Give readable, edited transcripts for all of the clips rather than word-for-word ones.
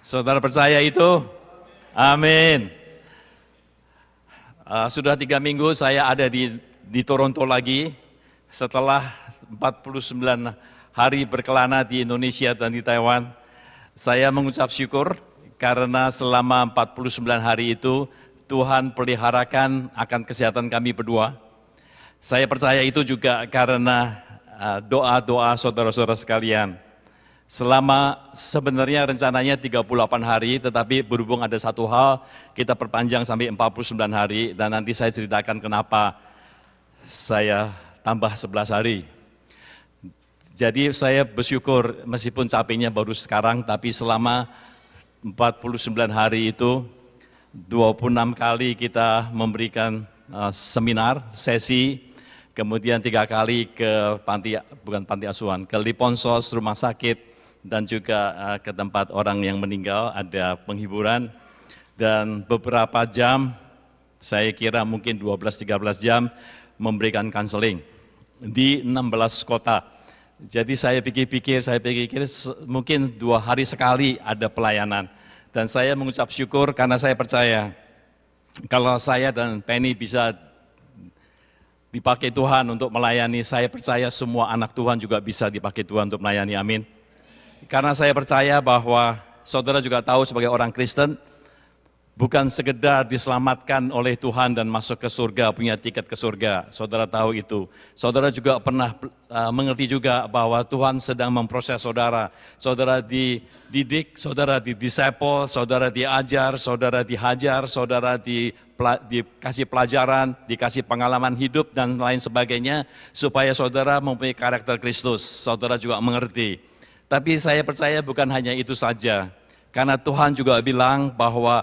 Saudara percaya itu? Amin. Sudah 3 minggu saya ada di Toronto lagi, setelah 49 hari berkelana di Indonesia dan di Taiwan. Saya mengucap syukur karena selama 49 hari itu Tuhan peliharakan akan kesehatan kami berdua. Saya percaya itu juga karena doa-doa saudara-saudara sekalian. Sebenarnya rencananya 38 hari, tetapi berhubung ada satu hal, kita perpanjang sampai 49 hari, dan nanti saya ceritakan kenapa saya tambah 11 hari. Jadi saya bersyukur meskipun capeknya baru sekarang, tapi selama 49 hari itu, 26 kali kita memberikan seminar, sesi, kemudian 3 kali ke panti asuhan, ke Liponsos, rumah sakit, dan juga ke tempat orang yang meninggal, ada penghiburan, dan beberapa jam, saya kira mungkin 12-13 jam, memberikan counseling di 16 kota. Jadi saya pikir mungkin 2 hari sekali ada pelayanan. Dan saya mengucap syukur karena saya percaya, kalau saya dan Penny bisa dipakai Tuhan untuk melayani, saya percaya semua anak Tuhan juga bisa dipakai Tuhan untuk melayani, amin. Karena saya percaya bahwa saudara juga tahu sebagai orang Kristen, bukan sekedar diselamatkan oleh Tuhan dan masuk ke surga, punya tiket ke surga, saudara tahu itu. Saudara juga pernah mengerti juga bahwa Tuhan sedang memproses saudara. Saudara dididik, saudara didisciple, saudara diajar, saudara dihajar, saudara dikasih pelajaran, dikasih pengalaman hidup dan lain sebagainya, supaya saudara mempunyai karakter Kristus. Saudara juga mengerti. Tapi saya percaya bukan hanya itu saja, karena Tuhan juga bilang bahwa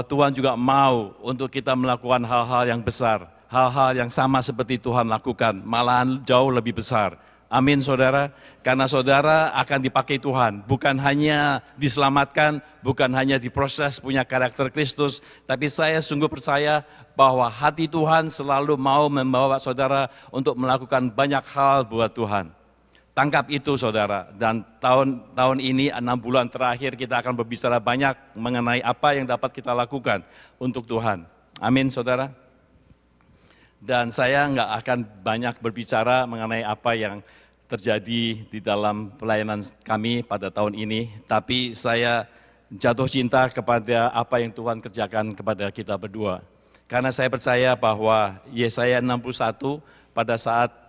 Tuhan juga mau untuk kita melakukan hal-hal yang besar, hal-hal yang sama seperti Tuhan lakukan, malahan jauh lebih besar. Amin saudara, karena saudara akan dipakai Tuhan, bukan hanya diselamatkan, bukan hanya diproses punya karakter Kristus, tapi saya sungguh percaya bahwa hati Tuhan selalu mau membawa saudara untuk melakukan banyak hal buat Tuhan. Tangkap itu saudara, dan tahun ini 6 bulan terakhir kita akan berbicara banyak mengenai apa yang dapat kita lakukan untuk Tuhan. Amin saudara. Dan saya nggak akan banyak berbicara mengenai apa yang terjadi di dalam pelayanan kami pada tahun ini, tapi saya jatuh cinta kepada apa yang Tuhan kerjakan kepada kita berdua. Karena saya percaya bahwa Yesaya 61 pada saat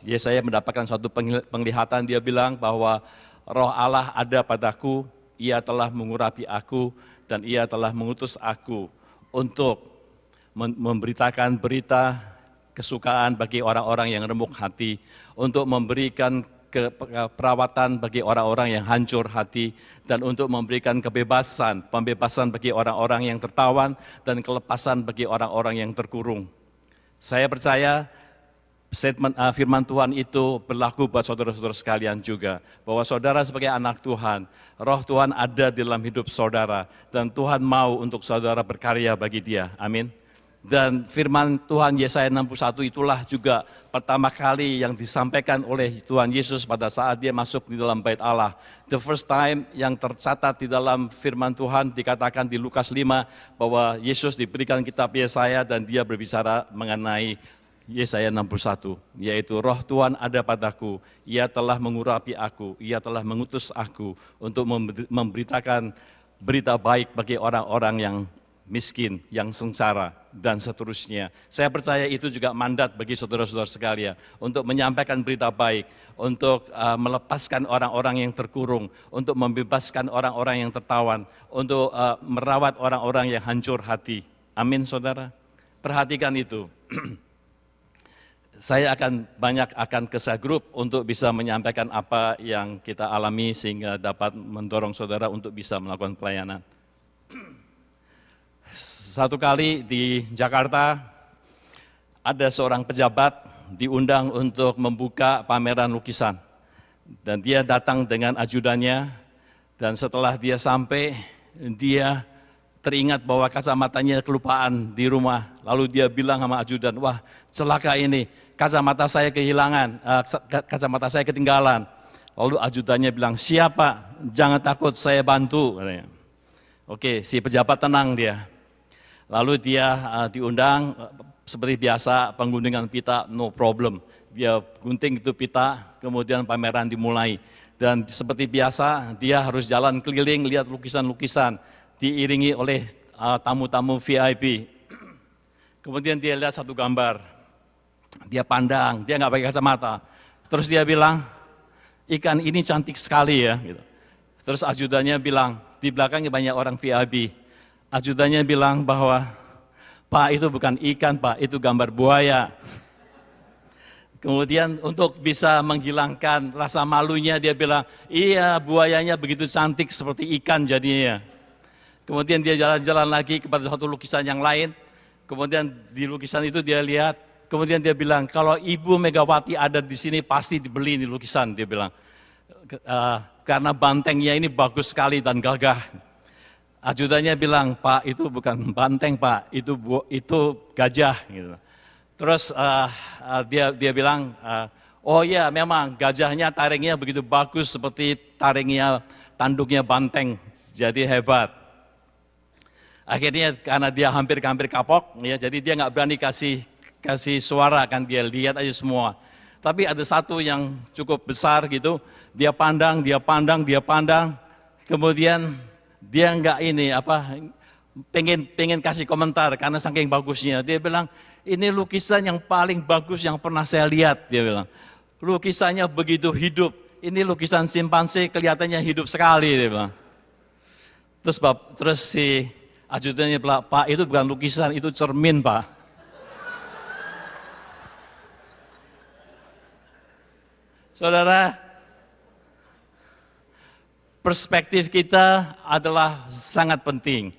Yesaya mendapatkan suatu penglihatan, dia bilang bahwa Roh Allah ada padaku, Ia telah mengurapi aku, dan Ia telah mengutus aku untuk memberitakan berita kesukaan bagi orang-orang yang remuk hati, untuk memberikan perawatan bagi orang-orang yang hancur hati, dan untuk memberikan pembebasan bagi orang-orang yang tertawan, dan kelepasan bagi orang-orang yang terkurung. Saya percaya statement firman Tuhan itu berlaku buat saudara-saudara sekalian juga, bahwa saudara sebagai anak Tuhan, Roh Tuhan ada di dalam hidup saudara, dan Tuhan mau untuk saudara berkarya bagi Dia, amin. Dan firman Tuhan Yesaya 61 itulah juga pertama kali yang disampaikan oleh Tuhan Yesus pada saat Dia masuk di dalam bait Allah. The first time yang tercatat di dalam firman Tuhan dikatakan di Lukas 5, bahwa Yesus diberikan kitab Yesaya dan Dia berbicara mengenai Yesaya 61, yaitu Roh Tuhan ada padaku, Ia telah mengurapi aku, Ia telah mengutus aku untuk memberitakan berita baik bagi orang-orang yang miskin, yang sengsara, dan seterusnya. Saya percaya itu juga mandat bagi saudara-saudara sekalian, untuk menyampaikan berita baik, untuk melepaskan orang-orang yang terkurung, untuk membebaskan orang-orang yang tertawan, untuk merawat orang-orang yang hancur hati. Amin saudara, perhatikan itu. Saya akan ke cell group untuk bisa menyampaikan apa yang kita alami sehingga dapat mendorong saudara untuk bisa melakukan pelayanan. Satu kali di Jakarta ada seorang pejabat diundang untuk membuka pameran lukisan, dan dia datang dengan ajudannya, dan setelah dia sampai dia teringat bahwa kacamatanya kelupaan di rumah. Lalu dia bilang sama ajudan, wah celaka ini, kacamata saya kehilangan, kacamata saya ketinggalan. Lalu ajudannya bilang, siapa? Jangan takut, saya bantu. Katanya. Oke, si pejabat tenang dia. Lalu dia diundang, seperti biasa pengguntingan pita, no problem. Dia gunting itu pita, kemudian pameran dimulai. Dan seperti biasa, dia harus jalan keliling, lihat lukisan-lukisan, diiringi oleh tamu-tamu VIP. Kemudian dia lihat satu gambar, dia pandang, dia nggak pakai kacamata. Terus dia bilang, ikan ini cantik sekali ya. Gitu. Terus ajudannya bilang, di belakangnya banyak orang VIP. Ajudannya bilang bahwa, Pak itu bukan ikan Pak, itu gambar buaya. Kemudian untuk bisa menghilangkan rasa malunya dia bilang, iya buayanya begitu cantik seperti ikan jadinya. Kemudian dia jalan-jalan lagi kepada satu lukisan yang lain. Kemudian di lukisan itu dia lihat, kemudian dia bilang, kalau Ibu Megawati ada di sini pasti dibeli ini lukisan, dia bilang. Karena bantengnya ini bagus sekali dan gagah. Ajudannya bilang, Pak itu bukan banteng Pak, itu gajah. Gitu. Terus dia bilang, oh ya memang gajahnya taringnya begitu bagus seperti taringnya tanduknya banteng, jadi hebat. Akhirnya karena dia hampir kapok, ya, jadi dia nggak berani kasih suara, kan dia lihat aja semua. Tapi ada satu yang cukup besar gitu, dia pandang, kemudian dia nggak pengen kasih komentar karena saking bagusnya. Dia bilang, ini lukisan yang paling bagus yang pernah saya lihat, dia bilang. Lukisannya begitu hidup, ini lukisan simpanse kelihatannya hidup sekali, dia bilang. Terus si ajudannya bilang, Pak itu bukan lukisan, itu cermin Pak. Saudara, perspektif kita adalah sangat penting.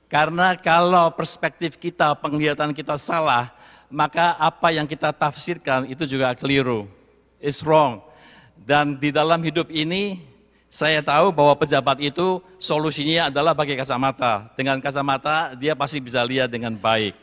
Karena kalau perspektif kita, penglihatan kita salah, maka apa yang kita tafsirkan itu juga keliru. It's wrong. Dan di dalam hidup ini, saya tahu bahwa pejabat itu solusinya adalah pakai kacamata. Dengan kacamata dia pasti bisa lihat dengan baik.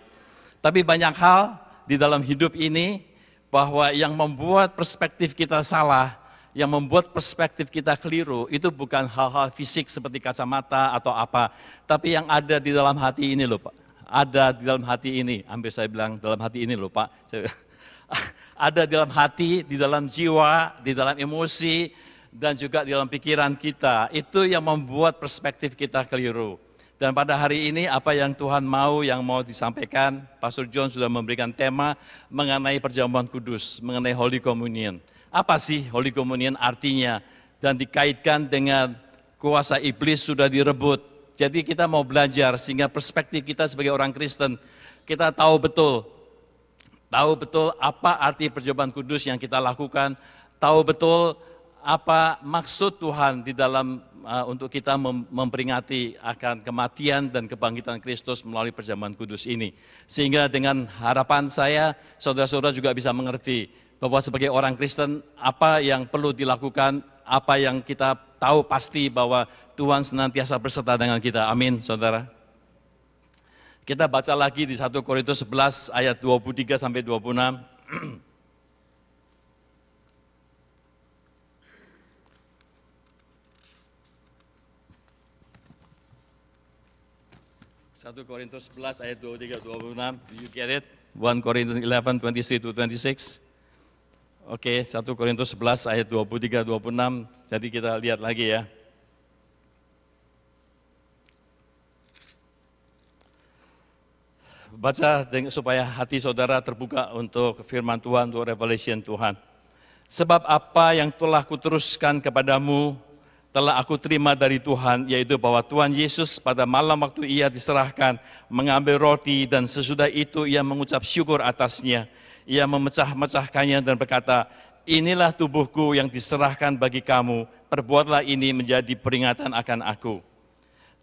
Tapi banyak hal di dalam hidup ini, bahwa yang membuat perspektif kita salah, yang membuat perspektif kita keliru, itu bukan hal-hal fisik seperti kacamata atau apa, tapi yang ada di dalam hati ini loh Pak. Ada di dalam hati ini, hampir saya bilang dalam hati ini loh Pak. Ada di dalam hati, di dalam jiwa, di dalam emosi, dan juga di dalam pikiran kita. Itu yang membuat perspektif kita keliru. Dan pada hari ini apa yang Tuhan yang mau disampaikan, Pastor John sudah memberikan tema mengenai perjamuan kudus, mengenai Holy Communion. Apa sih Holy Communion artinya? Dan dikaitkan dengan kuasa iblis sudah direbut. Jadi kita mau belajar sehingga perspektif kita sebagai orang Kristen, kita tahu betul apa arti perjamuan kudus yang kita lakukan, tahu betul apa maksud Tuhan di dalam untuk kita memperingati akan kematian dan kebangkitan Kristus melalui perjamuan kudus ini. Sehingga dengan harapan saya, saudara-saudara juga bisa mengerti bahwa sebagai orang Kristen, apa yang perlu dilakukan, apa yang kita tahu pasti bahwa Tuhan senantiasa berserta dengan kita. Amin, saudara. Kita baca lagi di 1 Korintus 11 ayat 23 sampai 26. 1 Korintus 11 ayat 23-26, do you get it? 1 Korintus 11, 23-26. Oke, 1 Korintus 11 ayat 23-26, jadi kita lihat lagi ya. Baca supaya hati saudara terbuka untuk firman Tuhan, untuk revelation Tuhan. Sebab apa yang telah kuteruskan kepadamu, telah aku terima dari Tuhan, yaitu bahwa Tuhan Yesus pada malam waktu ia diserahkan, mengambil roti dan sesudah itu ia mengucap syukur atasnya. Ia memecah-mecahkannya dan berkata, inilah tubuhku yang diserahkan bagi kamu, perbuatlah ini menjadi peringatan akan aku.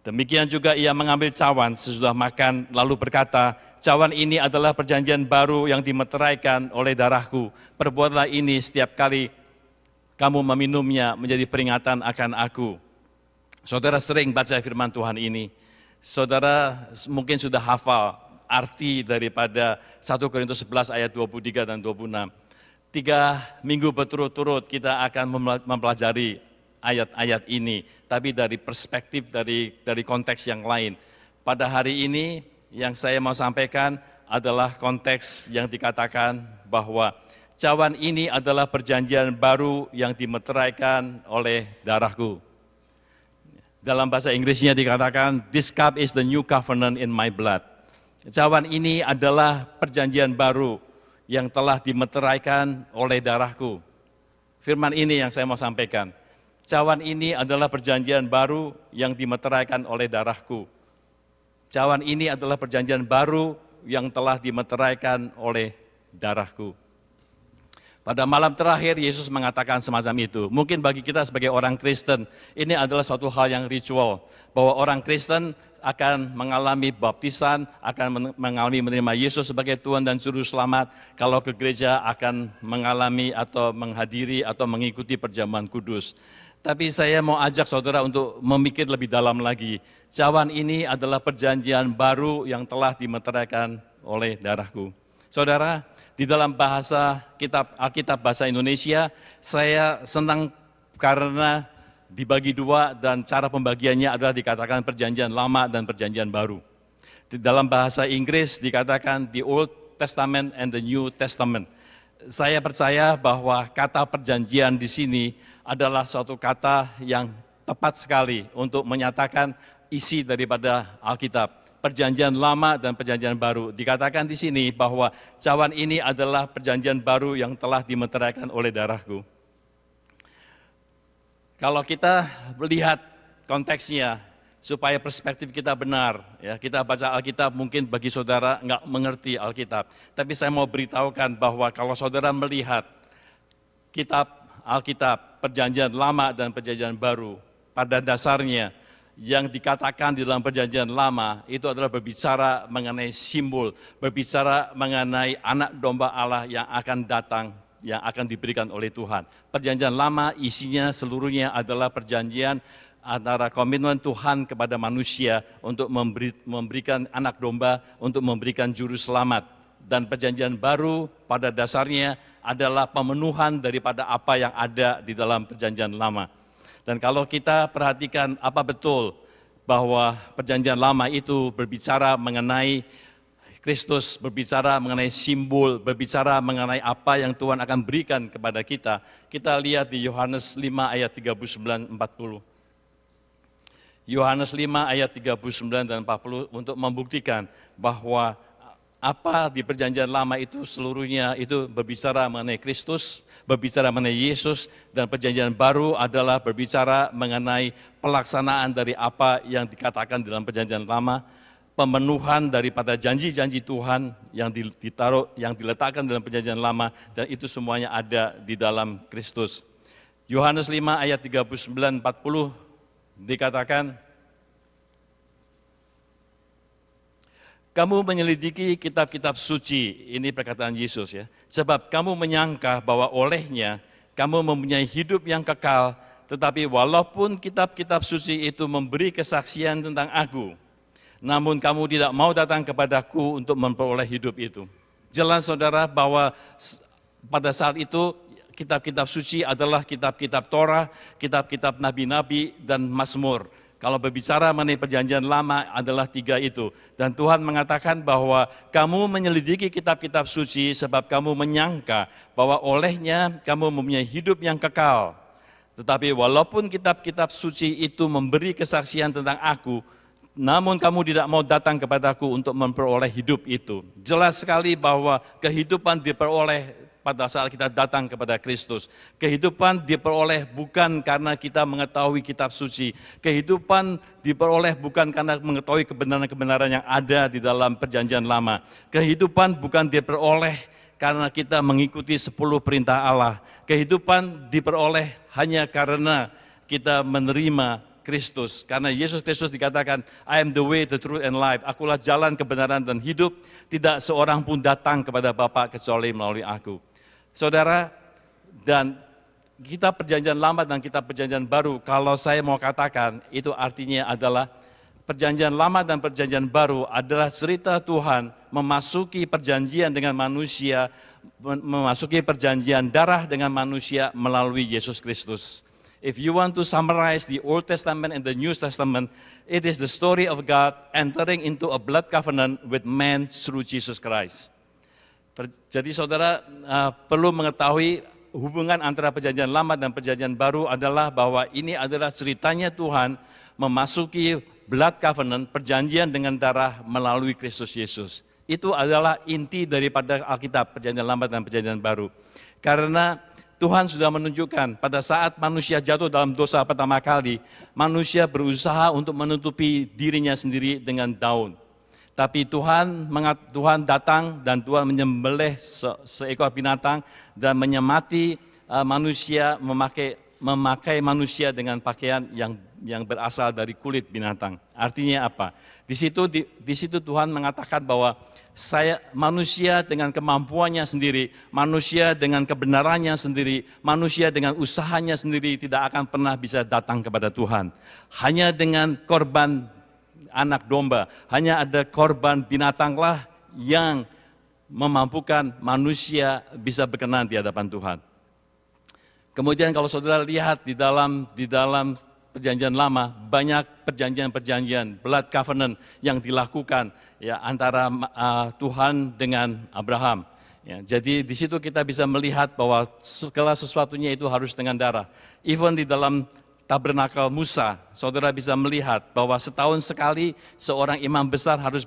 Demikian juga ia mengambil cawan sesudah makan, lalu berkata, cawan ini adalah perjanjian baru yang dimeteraikan oleh darahku, perbuatlah ini setiap kali kamu meminumnya menjadi peringatan akan aku. Saudara sering baca firman Tuhan ini. Saudara mungkin sudah hafal arti daripada 1 Korintus 11 ayat 23 dan 26. 3 minggu berturut-turut kita akan mempelajari ayat-ayat ini, tapi dari perspektif dari konteks yang lain. Pada hari ini yang saya mau sampaikan adalah konteks yang dikatakan bahwa cawan ini adalah perjanjian baru yang dimeteraikan oleh darahku. Dalam bahasa Inggrisnya dikatakan, "This cup is the new covenant in my blood." Cawan ini adalah perjanjian baru yang telah dimeteraikan oleh darahku. Firman ini yang saya mau sampaikan. Cawan ini adalah perjanjian baru yang dimeteraikan oleh darahku. Cawan ini adalah perjanjian baru yang telah dimeteraikan oleh darahku. Pada malam terakhir Yesus mengatakan semacam itu. Mungkin bagi kita sebagai orang Kristen, ini adalah suatu hal yang ritual. Bahwa orang Kristen akan mengalami baptisan, akan mengalami menerima Yesus sebagai Tuhan dan Juru Selamat. Kalau ke gereja akan mengalami atau menghadiri atau mengikuti perjamuan kudus. Tapi saya mau ajak saudara untuk memikir lebih dalam lagi. Cawan ini adalah perjanjian baru yang telah dimeteraikan oleh darahku. Saudara, di dalam bahasa Alkitab bahasa Indonesia, saya senang karena dibagi dua dan cara pembagiannya adalah dikatakan perjanjian lama dan perjanjian baru. Di dalam bahasa Inggris dikatakan the Old Testament and the New Testament. Saya percaya bahwa kata perjanjian di sini adalah suatu kata yang tepat sekali untuk menyatakan isi daripada Alkitab. Perjanjian lama dan perjanjian baru. Dikatakan di sini bahwa cawan ini adalah perjanjian baru yang telah dimeteraikan oleh darahku. Kalau kita melihat konteksnya, supaya perspektif kita benar, ya, kita baca Alkitab mungkin bagi saudara nggak mengerti Alkitab. Tapi saya mau beritahukan bahwa kalau saudara melihat kitab Alkitab, perjanjian lama dan perjanjian baru, pada dasarnya yang dikatakan di dalam perjanjian lama itu adalah berbicara mengenai simbol, berbicara mengenai anak domba Allah yang akan datang, yang akan diberikan oleh Tuhan. Perjanjian lama isinya seluruhnya adalah perjanjian antara komitmen Tuhan kepada manusia untuk memberikan anak domba, untuk memberikan juru selamat. Dan perjanjian baru pada dasarnya adalah pemenuhan daripada apa yang ada di dalam perjanjian lama. Dan kalau kita perhatikan apa betul bahwa perjanjian lama itu berbicara mengenai Kristus, berbicara mengenai simbol, berbicara mengenai apa yang Tuhan akan berikan kepada kita. Kita lihat di Yohanes 5 ayat 39-40. Yohanes 5 ayat 39 dan 40 untuk membuktikan bahwa apa di perjanjian lama itu seluruhnya itu berbicara mengenai Kristus, berbicara mengenai Yesus, dan perjanjian baru adalah berbicara mengenai pelaksanaan dari apa yang dikatakan dalam perjanjian lama, pemenuhan daripada janji-janji Tuhan yang diletakkan dalam perjanjian lama, dan itu semuanya ada di dalam Kristus. Yohanes 5 ayat 39-40 dikatakan, kamu menyelidiki kitab-kitab suci, ini perkataan Yesus ya, sebab kamu menyangka bahwa olehnya kamu mempunyai hidup yang kekal, tetapi walaupun kitab-kitab suci itu memberi kesaksian tentang aku, namun kamu tidak mau datang kepadaku untuk memperoleh hidup itu. Jelas saudara bahwa pada saat itu kitab-kitab suci adalah kitab-kitab Torah, kitab-kitab nabi-nabi dan Mazmur. Kalau berbicara mengenai perjanjian lama adalah 3 itu. Dan Tuhan mengatakan bahwa kamu menyelidiki kitab-kitab suci sebab kamu menyangka bahwa olehnya kamu mempunyai hidup yang kekal. Tetapi walaupun kitab-kitab suci itu memberi kesaksian tentang aku, namun kamu tidak mau datang kepadaku untuk memperoleh hidup itu. Jelas sekali bahwa kehidupan diperoleh pada saat kita datang kepada Kristus. Kehidupan diperoleh bukan karena kita mengetahui kitab suci. Kehidupan diperoleh bukan karena mengetahui kebenaran-kebenaran yang ada di dalam perjanjian lama. Kehidupan bukan diperoleh karena kita mengikuti 10 perintah Allah. Kehidupan diperoleh hanya karena kita menerima Kristus. Karena Yesus Kristus dikatakan, I am the way, the truth, and life. Akulah jalan, kebenaran, dan hidup. Tidak seorang pun datang kepada Bapa kecuali melalui aku. Saudara, dan kitab perjanjian lama dan kitab perjanjian baru, kalau saya mau katakan, itu artinya adalah perjanjian lama dan perjanjian baru adalah cerita Tuhan memasuki perjanjian dengan manusia, memasuki perjanjian darah dengan manusia melalui Yesus Kristus. If you want to summarize the Old Testament and the New Testament, it is the story of God entering into a blood covenant with man through Jesus Christ. Jadi saudara perlu mengetahui hubungan antara perjanjian lama dan perjanjian baru adalah bahwa ini adalah ceritanya Tuhan memasuki blood covenant, perjanjian dengan darah melalui Kristus Yesus. Itu adalah inti daripada Alkitab, perjanjian lama dan perjanjian baru. Karena Tuhan sudah menunjukkan pada saat manusia jatuh dalam dosa pertama kali, manusia berusaha untuk menutupi dirinya sendiri dengan daun. Tapi Tuhan datang dan Tuhan menyembelih seekor binatang dan menyemati manusia, memakai manusia dengan pakaian yang berasal dari kulit binatang. Artinya apa? Di situ Tuhan mengatakan bahwa manusia dengan kemampuannya sendiri, manusia dengan kebenarannya sendiri, manusia dengan usahanya sendiri tidak akan pernah bisa datang kepada Tuhan. Hanya dengan korban anak domba, hanya ada korban binatanglah yang memampukan manusia bisa berkenan di hadapan Tuhan. Kemudian kalau saudara lihat di dalam perjanjian lama, banyak perjanjian-perjanjian, blood covenant yang dilakukan ya antara Tuhan dengan Abraham. Ya, jadi di situ kita bisa melihat bahwa segala sesuatunya itu harus dengan darah. Even di dalam tabernakel Musa, saudara bisa melihat bahwa setahun sekali seorang imam besar harus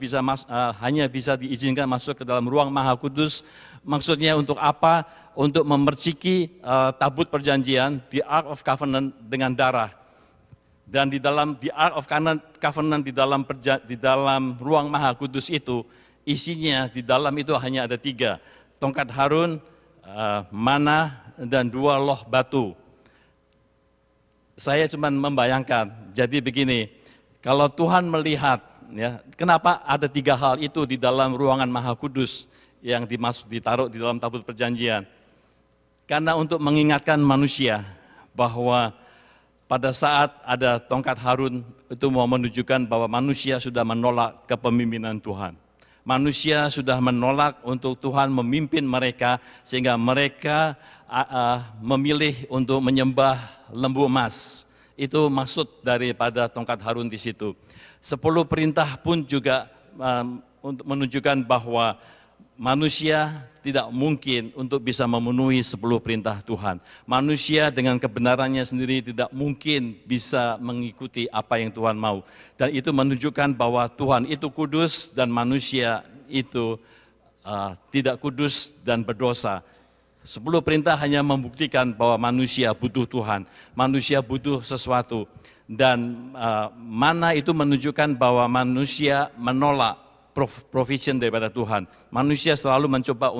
hanya bisa diizinkan masuk ke dalam ruang Maha Kudus. Maksudnya untuk apa? Untuk memerciki tabut perjanjian, the Ark of Covenant dengan darah. Dan di dalam the Ark of Covenant di dalam ruang Maha Kudus itu, isinya di dalam itu hanya ada 3, tongkat Harun, mana, dan 2 loh batu. Saya cuma membayangkan, jadi begini, kalau Tuhan melihat, ya, kenapa ada 3 hal itu di dalam ruangan Maha Kudus yang ditaruh di dalam tabut perjanjian? Karena untuk mengingatkan manusia bahwa pada saat ada tongkat Harun itu mau menunjukkan bahwa manusia sudah menolak kepemimpinan Tuhan. Manusia sudah menolak untuk Tuhan memimpin mereka sehingga mereka memilih untuk menyembah lembu emas. Itu maksud daripada tongkat Harun di situ. 10 perintah pun juga untuk menunjukkan bahwa manusia tidak mungkin untuk bisa memenuhi 10 perintah Tuhan. Manusia dengan kebenarannya sendiri tidak mungkin bisa mengikuti apa yang Tuhan mau. Dan itu menunjukkan bahwa Tuhan itu kudus dan manusia itu tidak kudus dan berdosa. 10 perintah hanya membuktikan bahwa manusia butuh Tuhan, manusia butuh sesuatu. Dan mana itu menunjukkan bahwa manusia menolak provision daripada Tuhan. Manusia selalu mencoba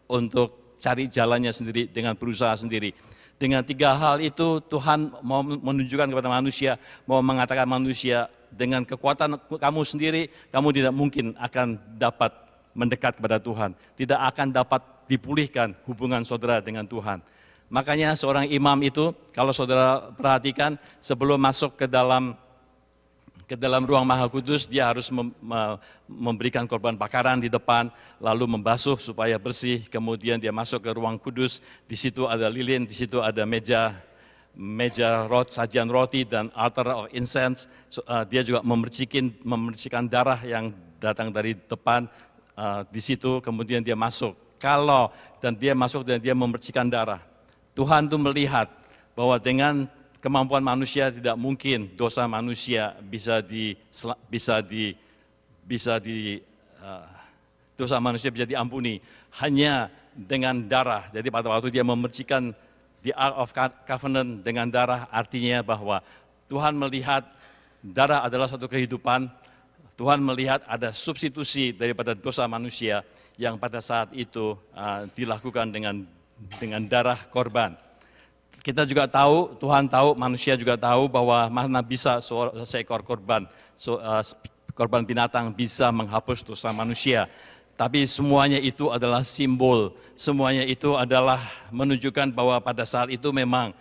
untuk cari jalannya sendiri dengan berusaha sendiri. Dengan 3 hal itu Tuhan mau menunjukkan kepada manusia, mau mengatakan manusia dengan kekuatan kamu sendiri, kamu tidak mungkin akan dapat mendekat kepada Tuhan. Tidak akan dapat dipulihkan hubungan saudara dengan Tuhan. Makanya seorang imam itu, kalau saudara perhatikan, sebelum masuk ke dalam ruang Maha Kudus, dia harus memberikan korban bakaran di depan, lalu membasuh supaya bersih, kemudian dia masuk ke ruang kudus, di situ ada lilin, di situ ada meja sajian roti dan altar of incense. Dia juga memercikan darah yang datang dari depan di situ, kemudian dia masuk. Dan dia memercikan darah. Tuhan itu melihat bahwa dengan kemampuan manusia tidak mungkin dosa manusia dosa manusia bisa diampuni hanya dengan darah. Jadi pada waktu dia memercikan the Ark of Covenant dengan darah, artinya bahwa Tuhan melihat darah adalah satu kehidupan. Tuhan melihat ada substitusi daripada dosa manusia yang pada saat itu dilakukan dengan darah korban. Kita juga tahu, Tuhan tahu, manusia juga tahu bahwa mana bisa seekor korban binatang bisa menghapus dosa manusia. Tapi semuanya itu adalah simbol, semuanya itu adalah menunjukkan bahwa pada saat itu memang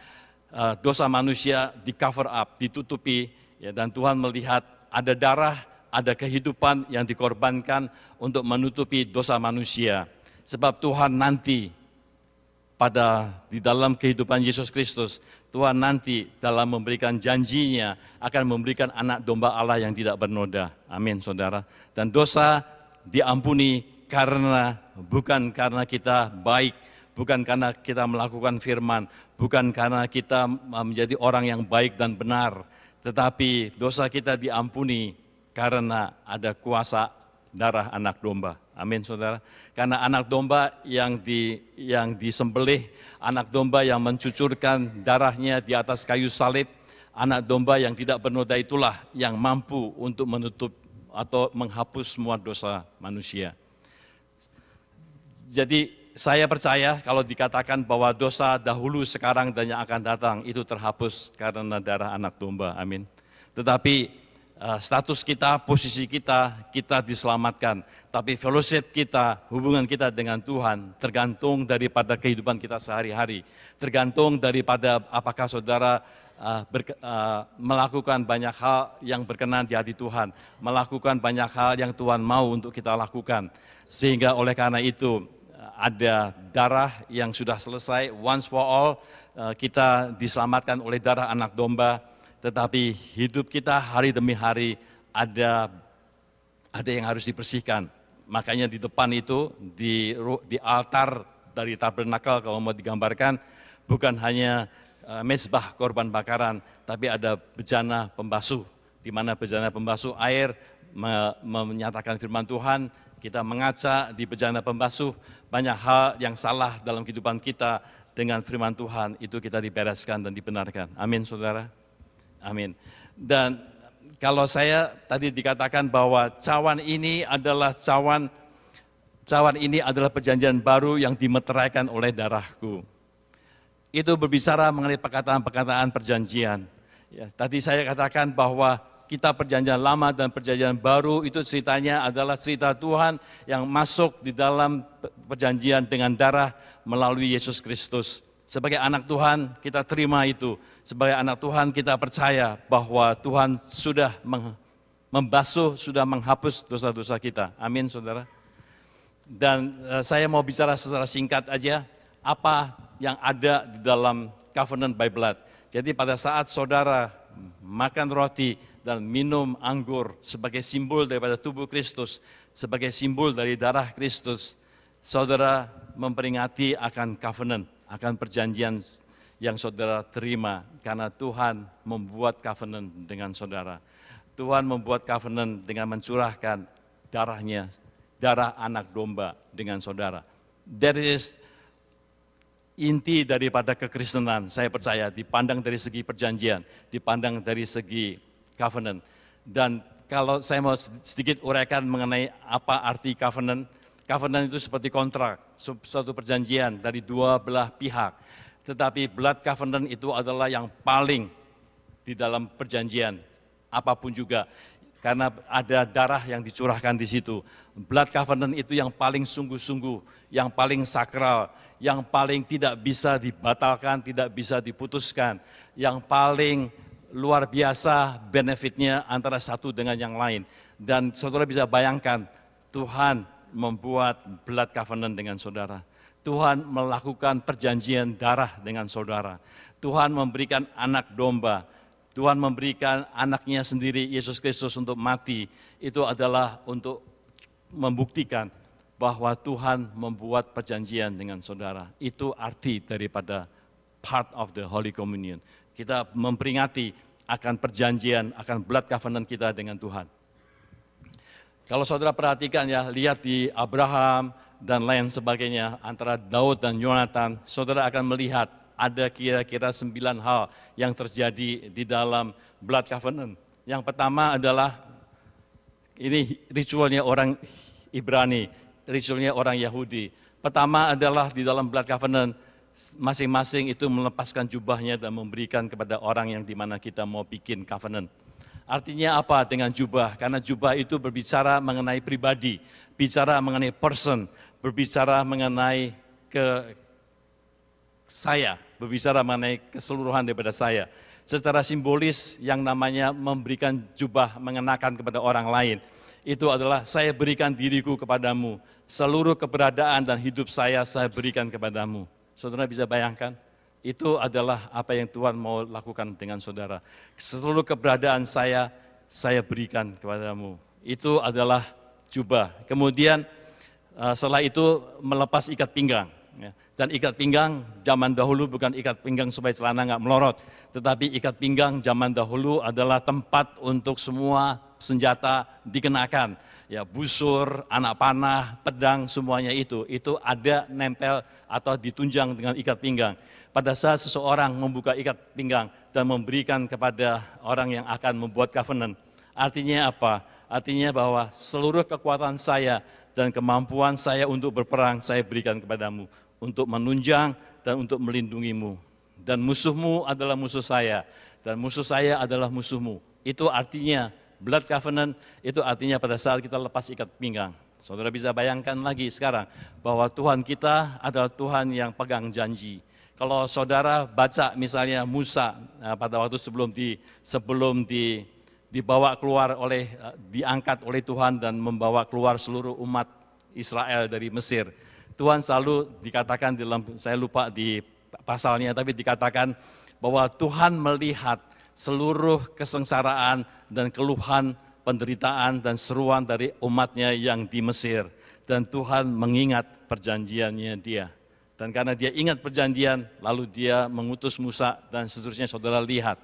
dosa manusia di cover up, ditutupi, ya, dan Tuhan melihat ada darah, ada kehidupan yang dikorbankan untuk menutupi dosa manusia. Sebab Tuhan nanti di dalam kehidupan Yesus Kristus, Tuhan nanti dalam memberikan janjinya akan memberikan anak domba Allah yang tidak bernoda. Amin, saudara. Dan dosa diampuni bukan karena kita baik, bukan karena kita melakukan firman, bukan karena kita menjadi orang yang baik dan benar, tetapi dosa kita diampuni karena ada kuasa darah anak domba. Amin, saudara. Karena anak domba yang disembelih, anak domba yang mencucurkan darahnya di atas kayu salib, anak domba yang tidak bernoda itulah yang mampu untuk menutup atau menghapus semua dosa manusia. Jadi saya percaya kalau dikatakan bahwa dosa dahulu, sekarang, dan yang akan datang itu terhapus karena darah anak domba. Amin. Tetapi status kita, posisi kita diselamatkan. Tapi fellowship kita, hubungan kita dengan Tuhan tergantung daripada kehidupan kita sehari-hari. Tergantung daripada apakah saudara melakukan banyak hal yang berkenan di hati Tuhan. Melakukan banyak hal yang Tuhan mau untuk kita lakukan. Sehingga oleh karena itu ada darah yang sudah selesai, once for all, kita diselamatkan oleh darah anak domba. Tetapi hidup kita hari demi hari ada yang harus dibersihkan. Makanya di depan itu, di altar dari tabernakel kalau mau digambarkan, bukan hanya mezbah korban bakaran, tapi ada bejana pembasuh, di mana bejana pembasuh air menyatakan firman Tuhan. Kita mengaca di bejana pembasuh, banyak hal yang salah dalam kehidupan kita dengan firman Tuhan, itu kita dibereskan dan dibenarkan. Amin, saudara. Amin. Dan kalau saya tadi dikatakan bahwa cawan ini adalah perjanjian baru yang dimeteraikan oleh darahku. Itu berbicara mengenai perkataan-perkataan perjanjian. Ya, tadi saya katakan bahwa kita perjanjian lama dan perjanjian baru itu ceritanya adalah cerita Tuhan yang masuk di dalam perjanjian dengan darah melalui Yesus Kristus. Sebagai anak Tuhan kita terima itu. Sebagai anak Tuhan kita percaya bahwa Tuhan sudah membasuh, sudah menghapus dosa-dosa kita. Amin, saudara. Dan saya mau bicara secara singkat aja, apa yang ada di dalam covenant by blood. Jadi pada saat saudara makan roti dan minum anggur sebagai simbol daripada tubuh Kristus, sebagai simbol dari darah Kristus, saudara memperingati akan covenant, akan perjanjian yang saudara terima karena Tuhan membuat covenant dengan saudara. Tuhan membuat covenant dengan mencurahkan darahnya, darah anak domba dengan saudara. That is inti daripada kekristenan, saya percaya, dipandang dari segi perjanjian, dipandang dari segi covenant. Dan kalau saya mau sedikit uraikan mengenai apa arti covenant, covenant itu seperti kontrak, suatu perjanjian dari dua belah pihak. Tetapi blood covenant itu adalah yang paling di dalam perjanjian, apapun juga. Karena ada darah yang dicurahkan di situ. Blood covenant itu yang paling sungguh-sungguh, yang paling sakral, yang paling tidak bisa dibatalkan, tidak bisa diputuskan, yang paling luar biasa benefitnya antara satu dengan yang lain. Dan saudara bisa bayangkan, Tuhan membuat blood covenant dengan saudara. Tuhan melakukan perjanjian darah dengan saudara. Tuhan memberikan anak domba. Tuhan memberikan anaknya sendiri, Yesus Kristus, untuk mati. Itu adalah untuk membuktikan bahwa Tuhan membuat perjanjian dengan saudara. Itu arti daripada part of the Holy Communion. Kita memperingati akan perjanjian, akan blood covenant kita dengan Tuhan. Kalau saudara perhatikan ya, lihat di Abraham dan lain sebagainya, antara Daud dan Yonatan, saudara akan melihat ada kira-kira 9 hal yang terjadi di dalam blood covenant. Yang pertama adalah, ini ritualnya orang Ibrani, ritualnya orang Yahudi. Pertama adalah di dalam blood covenant, masing-masing itu melepaskan jubahnya dan memberikan kepada orang yang dimana kita mau bikin covenant. Artinya apa dengan jubah? Karena jubah itu berbicara mengenai pribadi, bicara mengenai person, berbicara mengenai saya, berbicara mengenai keseluruhan daripada saya. secara simbolis yang namanya memberikan jubah mengenakan kepada orang lain. Itu adalah saya berikan diriku kepadamu, seluruh keberadaan dan hidup saya berikan kepadamu. Saudara bisa bayangkan? Itu adalah apa yang Tuhan mau lakukan dengan saudara. Seluruh keberadaan saya berikan kepadamu. Itu adalah jubah. Kemudian setelah itu melepas ikat pinggang. Dan ikat pinggang zaman dahulu bukan ikat pinggang supaya celana nggak melorot. Tetapi ikat pinggang zaman dahulu adalah tempat untuk semua senjata dikenakan. Ya, busur, anak panah, pedang, semuanya itu ada nempel atau ditunjang dengan ikat pinggang. Pada saat seseorang membuka ikat pinggang dan memberikan kepada orang yang akan membuat covenant, artinya apa? Artinya bahwa seluruh kekuatan saya dan kemampuan saya untuk berperang saya berikan kepadamu, untuk menunjang dan untuk melindungimu. Dan musuhmu adalah musuh saya, dan musuh saya adalah musuhmu. Itu artinya blood covenant, itu artinya pada saat kita lepas ikat pinggang. Saudara bisa bayangkan lagi sekarang bahwa Tuhan kita adalah Tuhan yang pegang janji. Kalau saudara baca misalnya Musa pada waktu sebelum dibawa keluar diangkat oleh Tuhan dan membawa keluar seluruh umat Israel dari Mesir. Tuhan selalu dikatakan saya lupa di pasalnya, tapi dikatakan bahwa Tuhan melihat seluruh kesengsaraan dan keluhan, penderitaan dan seruan dari umatnya yang di Mesir. Dan Tuhan mengingat perjanjiannya dia. Dan karena dia ingat perjanjian, lalu dia mengutus Musa dan seterusnya saudara lihat.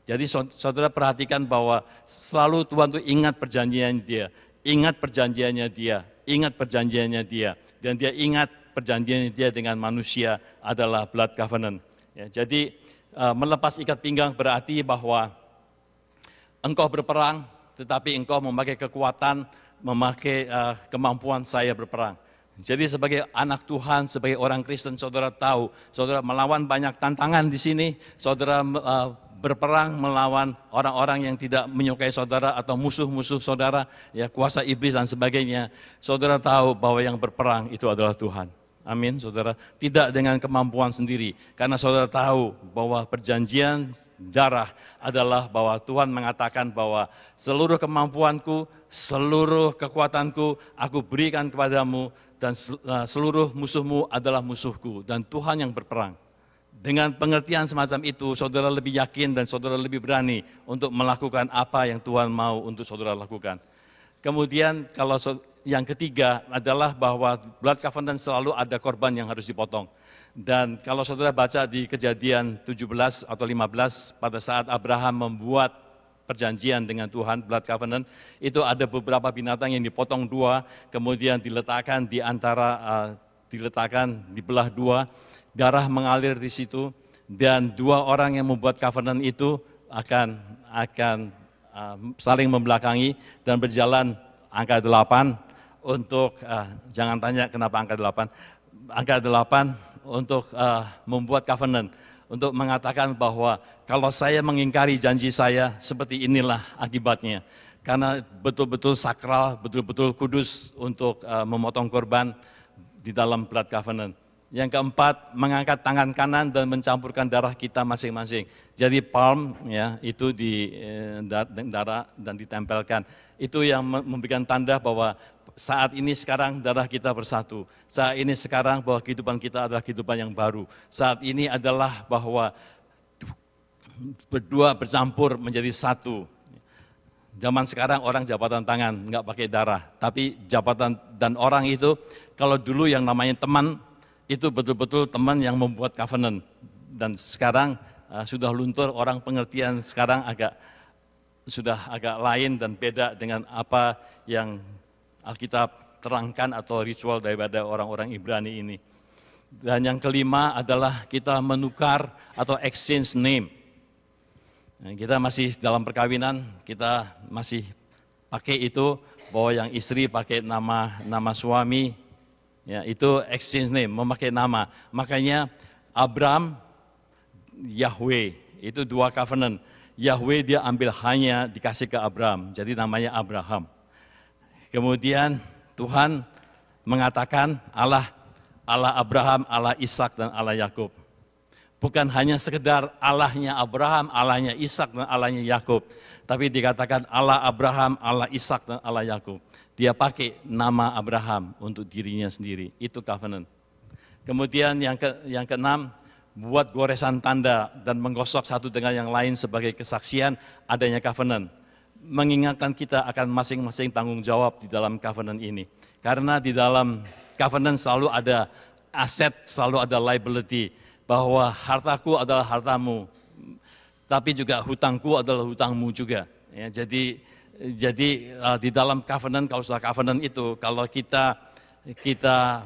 Jadi saudara perhatikan bahwa selalu Tuhan itu ingat perjanjiannya dia, ingat perjanjiannya dia, ingat perjanjiannya dia. Dan dia ingat perjanjiannya dia dengan manusia adalah blood covenant. Ya, jadi melepas ikat pinggang berarti bahwa engkau berperang, tetapi engkau memakai kekuatan, memakai kemampuan saya berperang. Jadi sebagai anak Tuhan, sebagai orang Kristen, saudara tahu, saudara melawan banyak tantangan di sini, saudara berperang melawan orang-orang yang tidak menyukai saudara atau musuh-musuh saudara, ya kuasa iblis dan sebagainya. Saudara tahu bahwa yang berperang itu adalah Tuhan. Amin, saudara. Tidak dengan kemampuan sendiri, karena saudara tahu bahwa perjanjian darah adalah bahwa Tuhan mengatakan bahwa seluruh kemampuanku, seluruh kekuatanku, aku berikan kepadamu, dan seluruh musuhmu adalah musuhku, dan Tuhan yang berperang. Dengan pengertian semacam itu, saudara lebih yakin dan saudara lebih berani untuk melakukan apa yang Tuhan mau untuk saudara lakukan. Kemudian kalau yang ketiga adalah bahwa blood covenant selalu ada korban yang harus dipotong. Dan kalau saudara baca di Kejadian 17 atau 15, pada saat Abraham membuat perjanjian dengan Tuhan, blood covenant, itu ada beberapa binatang yang dipotong dua, kemudian diletakkan dibelah dua, darah mengalir di situ, dan dua orang yang membuat covenant itu akan saling membelakangi dan berjalan angka 8 untuk, jangan tanya kenapa angka 8, angka 8 untuk membuat covenant, untuk mengatakan bahwa kalau saya mengingkari janji saya, seperti inilah akibatnya. Karena betul-betul sakral, betul-betul kudus untuk memotong korban di dalam blood covenant. Yang keempat, mengangkat tangan kanan dan mencampurkan darah kita masing-masing. Jadi palm ya itu di darah dan ditempelkan. Itu yang memberikan tanda bahwa saat ini sekarang darah kita bersatu. Saat ini sekarang bahwa kehidupan kita adalah kehidupan yang baru. Saat ini adalah bahwa berdua bercampur menjadi satu. Zaman sekarang orang jabatan tangan, nggak pakai darah. Tapi jabatan dan orang itu, kalau dulu yang namanya teman, itu betul-betul teman yang membuat covenant. Dan sekarang sudah luntur, orang pengertian sekarang sudah agak lain dan beda dengan apa yang Alkitab terangkan atau ritual daripada orang-orang Ibrani ini. Dan yang kelima adalah kita menukar atau exchange name. Kita masih dalam perkawinan, kita masih pakai itu, bahwa yang istri pakai nama suami, ya, itu exchange name, memakai nama. Makanya Abram, Yahweh, itu dua covenant. Yahweh dia ambil hanya dikasih ke Abram, jadi namanya Abraham. Kemudian Tuhan mengatakan Allah Abraham, Allah Ishak dan Allah Yakub. bukan hanya sekedar Allahnya Abraham, Allahnya Ishak dan Allahnya Yakub, tapi dikatakan Allah Abraham, Allah Ishak dan Allah Yakub. Dia pakai nama Abraham untuk dirinya sendiri, itu covenant. Kemudian yang keenam, buat goresan tanda dan menggosok satu dengan yang lain sebagai kesaksian adanya covenant. Mengingatkan kita akan masing-masing tanggung jawab di dalam covenant ini. Karena di dalam covenant selalu ada aset, selalu ada liability, bahwa hartaku adalah hartamu, tapi juga hutangku adalah hutangmu juga. Ya, jadi di dalam covenant, kalau sudah covenant itu, kalau kita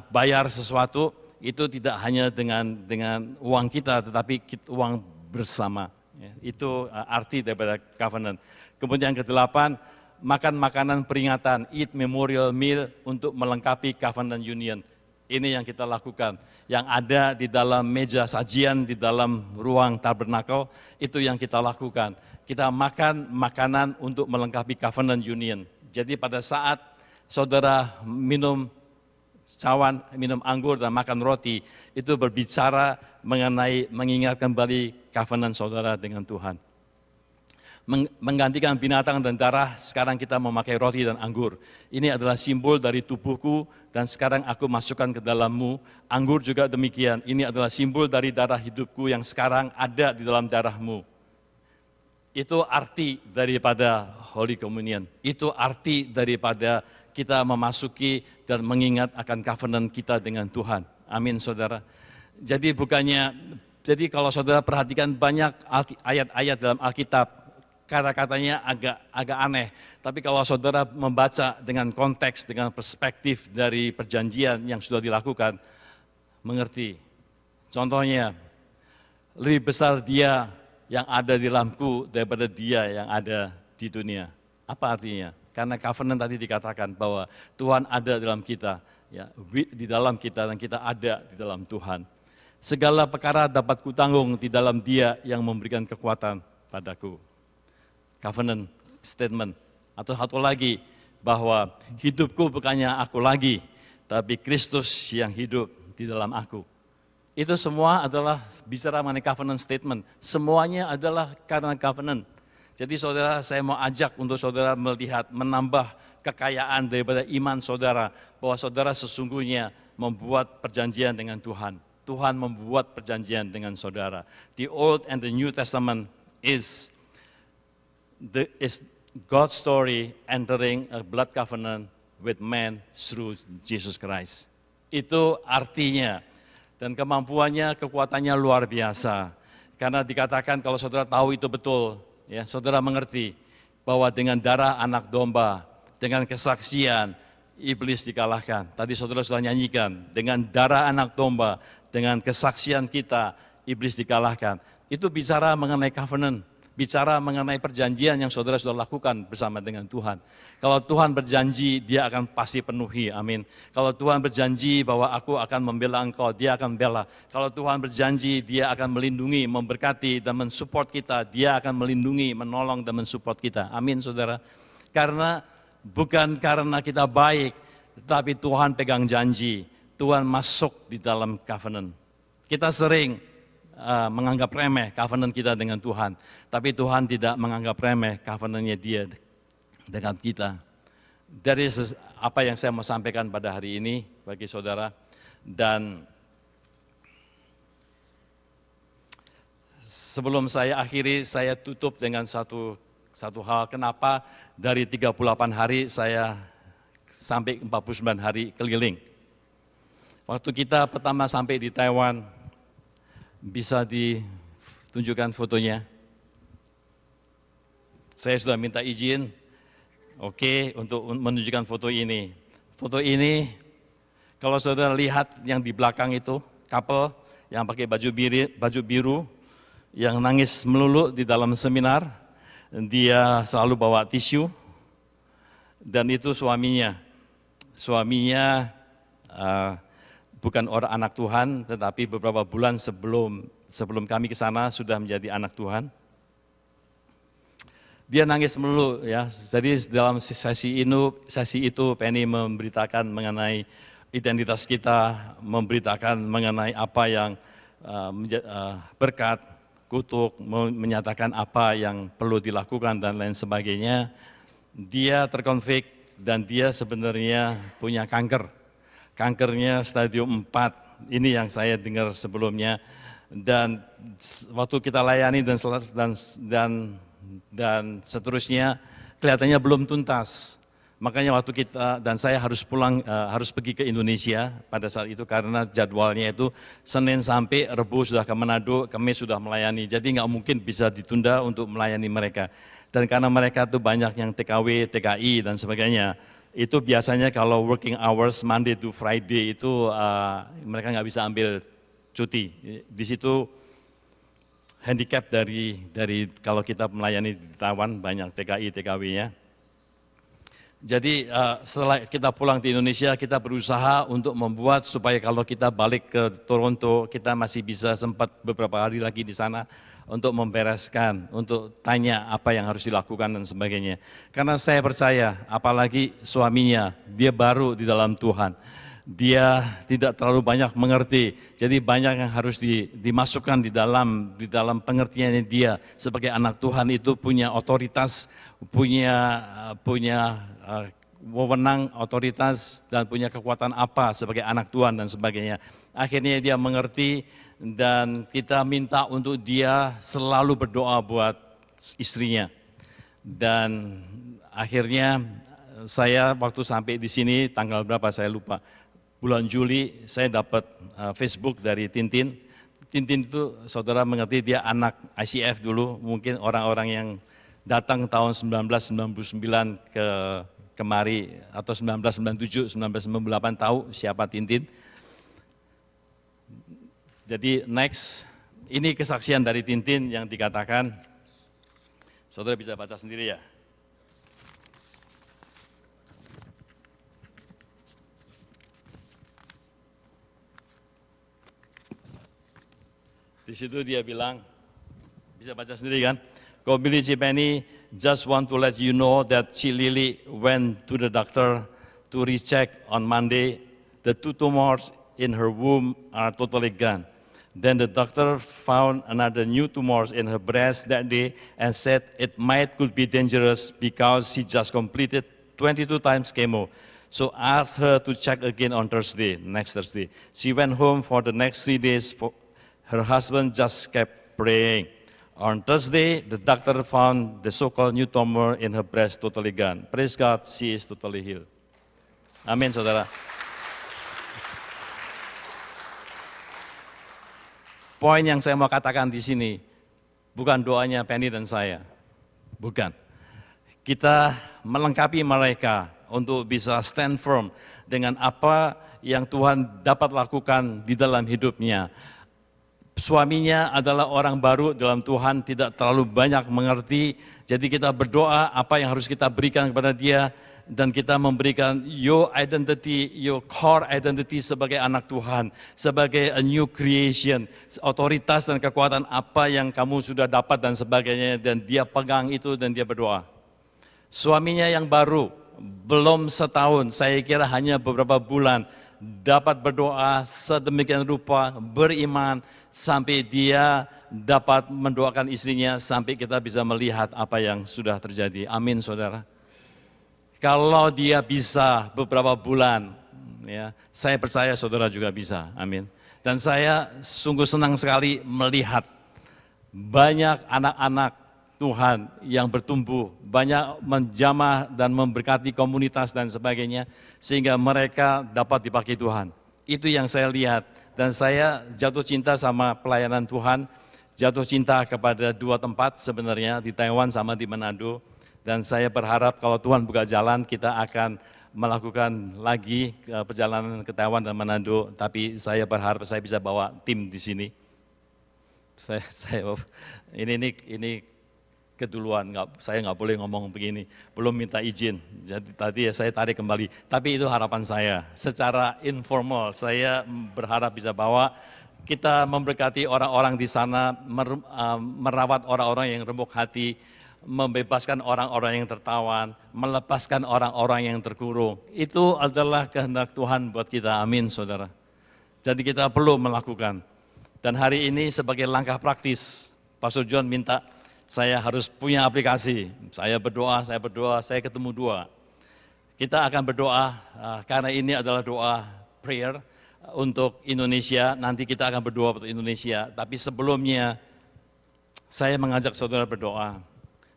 bayar sesuatu, itu tidak hanya dengan uang kita, tetapi uang bersama. Ya, itu arti daripada covenant. Kemudian yang kedelapan, makan makanan peringatan, eat memorial meal untuk melengkapi covenant union. Ini yang kita lakukan. Yang ada di dalam meja sajian, di dalam ruang tabernakel, itu yang kita lakukan. Kita makan makanan untuk melengkapi covenant union. Jadi pada saat saudara minum cawan, minum anggur dan makan roti, itu berbicara mengenai mengingat kembali covenant saudara dengan Tuhan. Menggantikan binatang dan darah, sekarang kita memakai roti dan anggur. Ini adalah simbol dari tubuhku dan sekarang aku masukkan ke dalammu. Anggur juga demikian, ini adalah simbol dari darah hidupku yang sekarang ada di dalam darahmu. Itu arti daripada Holy Communion. Itu arti daripada kita memasuki dan mengingat akan covenant kita dengan Tuhan. Amin, saudara. Jadi kalau saudara perhatikan banyak ayat-ayat dalam Alkitab, kata-katanya agak aneh. Tapi kalau saudara membaca dengan konteks, dengan perspektif dari perjanjian yang sudah dilakukan, mengerti. Contohnya, lebih besar dia yang ada di dalamku daripada dia yang ada di dunia. Apa artinya? Karena covenant tadi dikatakan bahwa Tuhan ada dalam kita, ya, di dalam kita dan kita ada di dalam Tuhan. Segala perkara dapat kutanggung di dalam Dia yang memberikan kekuatan padaku. Covenant statement. Atau satu lagi, bahwa hidupku bukannya aku lagi, tapi Kristus yang hidup di dalam aku. Itu semua adalah bicara mengenai covenant statement. Semuanya adalah karena covenant. Jadi saudara, saya mau ajak untuk saudara melihat, menambah kekayaan daripada iman saudara, bahwa saudara sesungguhnya membuat perjanjian dengan Tuhan. Tuhan membuat perjanjian dengan saudara. The Old and the New Testament is God's story entering a blood covenant with man through Jesus Christ. Itu artinya, dan kemampuannya, kekuatannya luar biasa. Karena dikatakan kalau saudara tahu itu betul, ya, saudara mengerti bahwa dengan darah anak domba, dengan kesaksian, iblis dikalahkan. Tadi saudara sudah nyanyikan, dengan darah anak domba, dengan kesaksian kita, iblis dikalahkan. Itu bicara mengenai covenant. Bicara mengenai perjanjian yang saudara sudah lakukan bersama dengan Tuhan. Kalau Tuhan berjanji, Dia akan pasti penuhi, amin. Kalau Tuhan berjanji bahwa aku akan membela engkau, Dia akan bela. Kalau Tuhan berjanji, Dia akan melindungi, memberkati, dan mensupport kita, Dia akan melindungi, menolong, dan mensupport kita, amin saudara. Karena bukan karena kita baik, tetapi Tuhan pegang janji, Tuhan masuk di dalam covenant. Kita sering menganggap remeh covenant kita dengan Tuhan. Tapi Tuhan tidak menganggap remeh covenantnya Dia dengan kita. Dari apa yang saya mau sampaikan pada hari ini bagi saudara. Dan sebelum saya akhiri, saya tutup dengan satu hal. Kenapa dari 38 hari saya sampai 49 hari keliling. Waktu kita pertama sampai di Taiwan, bisa ditunjukkan fotonya. Saya sudah minta izin, oke, untuk menunjukkan foto ini. Foto ini, kalau saudara lihat yang di belakang itu, couple yang pakai baju biru, yang nangis melulu di dalam seminar, dia selalu bawa tisu, dan itu suaminya. Suaminya bukan orang anak Tuhan, tetapi beberapa bulan sebelum kami ke sana sudah menjadi anak Tuhan. Dia nangis melulu, ya. Jadi dalam sesi itu Penny memberitakan mengenai identitas kita, memberitakan mengenai apa yang berkat, kutuk, menyatakan apa yang perlu dilakukan dan lain sebagainya. Dia terkonflik dan dia sebenarnya punya kanker. Kankernya stadium 4, ini yang saya dengar sebelumnya. Dan waktu kita layani dan seterusnya, kelihatannya belum tuntas. Makanya waktu kita dan saya harus pulang, harus pergi ke Indonesia pada saat itu karena jadwalnya itu Senin sampai Rebu sudah ke Manado, Kamis sudah melayani. Jadi nggak mungkin bisa ditunda untuk melayani mereka. Dan karena mereka tuh banyak yang TKW, TKI dan sebagainya, itu biasanya kalau working hours Monday to Friday itu mereka nggak bisa ambil cuti. Di situ handicap dari kalau kita melayani di Taiwan banyak TKI, TKW-nya. Jadi setelah kita pulang di Indonesia, kita berusaha untuk membuat supaya kalau kita balik ke Toronto, kita masih bisa sempat beberapa hari lagi di sana untuk membereskan, untuk tanya apa yang harus dilakukan dan sebagainya. Karena saya percaya, apalagi suaminya, dia baru di dalam Tuhan. Dia tidak terlalu banyak mengerti, jadi banyak yang harus dimasukkan di dalam pengertiannya dia sebagai anak Tuhan itu punya otoritas, punya wewenang, otoritas dan punya kekuatan apa sebagai anak Tuhan dan sebagainya. Akhirnya dia mengerti dan kita minta untuk dia selalu berdoa buat istrinya. Dan akhirnya saya waktu sampai di sini tanggal berapa saya lupa. Bulan Juli saya dapat Facebook dari Tintin. Tintin itu saudara mengerti dia anak ICF dulu, mungkin orang-orang yang datang tahun 1999 ke kemari atau 1997, 1998 tahu siapa Tintin. Jadi next, ini kesaksian dari Tintin yang dikatakan, saudara bisa baca sendiri ya. Di situ dia bilang, bisa baca sendiri kan? Ko Billy Cipeni just want to let you know that Ci Lily went to the doctor to recheck on Monday. The 2 tumors in her womb are totally gone. Then the doctor found another new tumors in her breast that day and said it could be dangerous because she just completed 22 times chemo. So asked her to check again on next Thursday. She went home for the next 3 days. Her husband just kept praying. On Thursday, the doctor found the so-called new tumor in her breast totally gone. Praise God, she is totally healed. Amin, saudara. Poin yang saya mau katakan di sini, bukan doanya Penny dan saya. Bukan. Kita melengkapi mereka untuk bisa stand firm dengan apa yang Tuhan dapat lakukan di dalam hidupnya. Suaminya adalah orang baru dalam Tuhan, tidak terlalu banyak mengerti, jadi kita berdoa apa yang harus kita berikan kepada dia, dan kita memberikan your identity, your core identity sebagai anak Tuhan, sebagai a new creation, otoritas dan kekuatan apa yang kamu sudah dapat dan sebagainya, dan dia pegang itu dan dia berdoa. Suaminya yang baru, belum setahun, saya kira hanya beberapa bulan, dapat berdoa sedemikian rupa, beriman, sampai dia dapat mendoakan istrinya, sampai kita bisa melihat apa yang sudah terjadi. Amin, saudara. Kalau dia bisa beberapa bulan, ya, saya percaya saudara juga bisa. Amin. Dan saya sungguh senang sekali melihat banyak anak-anak Tuhan yang bertumbuh, banyak menjamah dan memberkati komunitas dan sebagainya, sehingga mereka dapat dipakai Tuhan. Itu yang saya lihat, dan saya jatuh cinta sama pelayanan Tuhan, jatuh cinta kepada 2 tempat sebenarnya, di Taiwan sama di Manado, dan saya berharap kalau Tuhan buka jalan, kita akan melakukan lagi perjalanan ke Taiwan dan Manado, tapi saya berharap saya bisa bawa tim di sini. Ini keduluan, saya nggak boleh ngomong begini, belum minta izin, jadi tadi ya saya tarik kembali. Tapi itu harapan saya, secara informal saya berharap bisa bawa, kita memberkati orang-orang di sana, merawat orang-orang yang remuk hati, membebaskan orang-orang yang tertawan, melepaskan orang-orang yang terkurung. Itu adalah kehendak Tuhan buat kita, amin saudara. Jadi kita perlu melakukan. Dan hari ini sebagai langkah praktis, Pastor John minta saya harus punya aplikasi. Saya berdoa, saya ketemu dua. Kita akan berdoa karena ini adalah doa prayer untuk Indonesia. Nanti kita akan berdoa untuk Indonesia. Tapi sebelumnya saya mengajak saudara berdoa.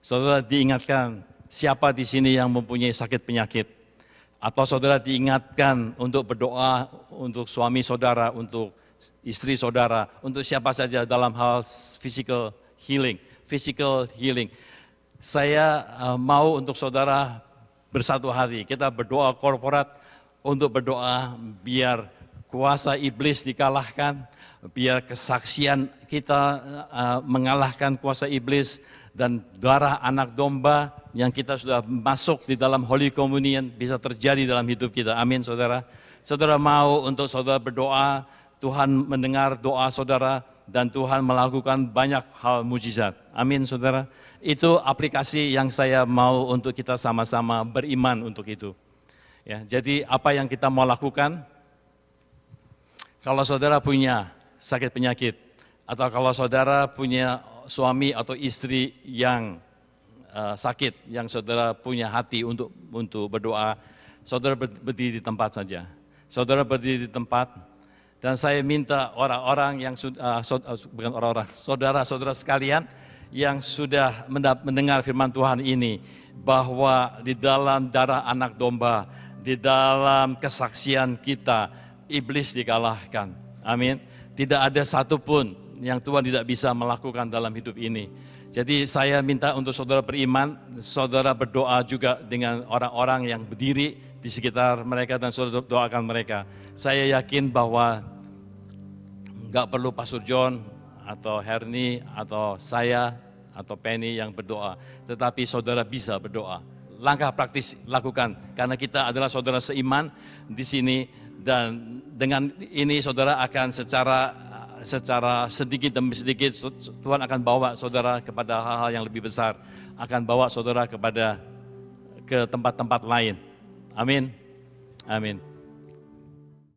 Saudara diingatkan siapa di sini yang mempunyai sakit penyakit. Atau saudara diingatkan untuk berdoa untuk suami saudara, untuk istri saudara, untuk siapa saja dalam hal physical healing. Saya mau untuk saudara bersatu hati, kita berdoa korporat untuk berdoa biar kuasa iblis dikalahkan, biar kesaksian kita mengalahkan kuasa iblis, dan darah anak domba yang kita sudah masuk di dalam Holy Communion bisa terjadi dalam hidup kita. Amin saudara. Saudara mau untuk saudara berdoa, Tuhan mendengar doa saudara dan Tuhan melakukan banyak hal mujizat. Amin saudara. Itu aplikasi yang saya mau untuk kita sama-sama beriman untuk itu. Ya, jadi apa yang kita mau lakukan? Kalau saudara punya sakit penyakit atau kalau saudara punya suami atau istri yang sakit, yang saudara punya hati untuk berdoa, saudara berdiri di tempat saja. Saudara berdiri di tempat. Dan saya minta orang-orang yang bukan orang-orang, saudara-saudara sekalian yang sudah mendengar firman Tuhan ini, bahwa di dalam darah anak domba, di dalam kesaksian kita, iblis dikalahkan. Amin. Tidak ada satupun yang Tuhan tidak bisa melakukan dalam hidup ini. Jadi saya minta untuk saudara beriman, saudara berdoa juga dengan orang-orang yang berdiri di sekitar mereka dan saudara doakan mereka. Saya yakin bahwa nggak perlu Pastor John atau Herni atau saya atau Penny yang berdoa, tetapi saudara bisa berdoa. Langkah praktis lakukan karena kita adalah saudara seiman di sini, dan dengan ini saudara akan secara sedikit demi sedikit Tuhan akan bawa saudara kepada hal-hal yang lebih besar, akan bawa saudara ke tempat-tempat lain. Amin. Amin.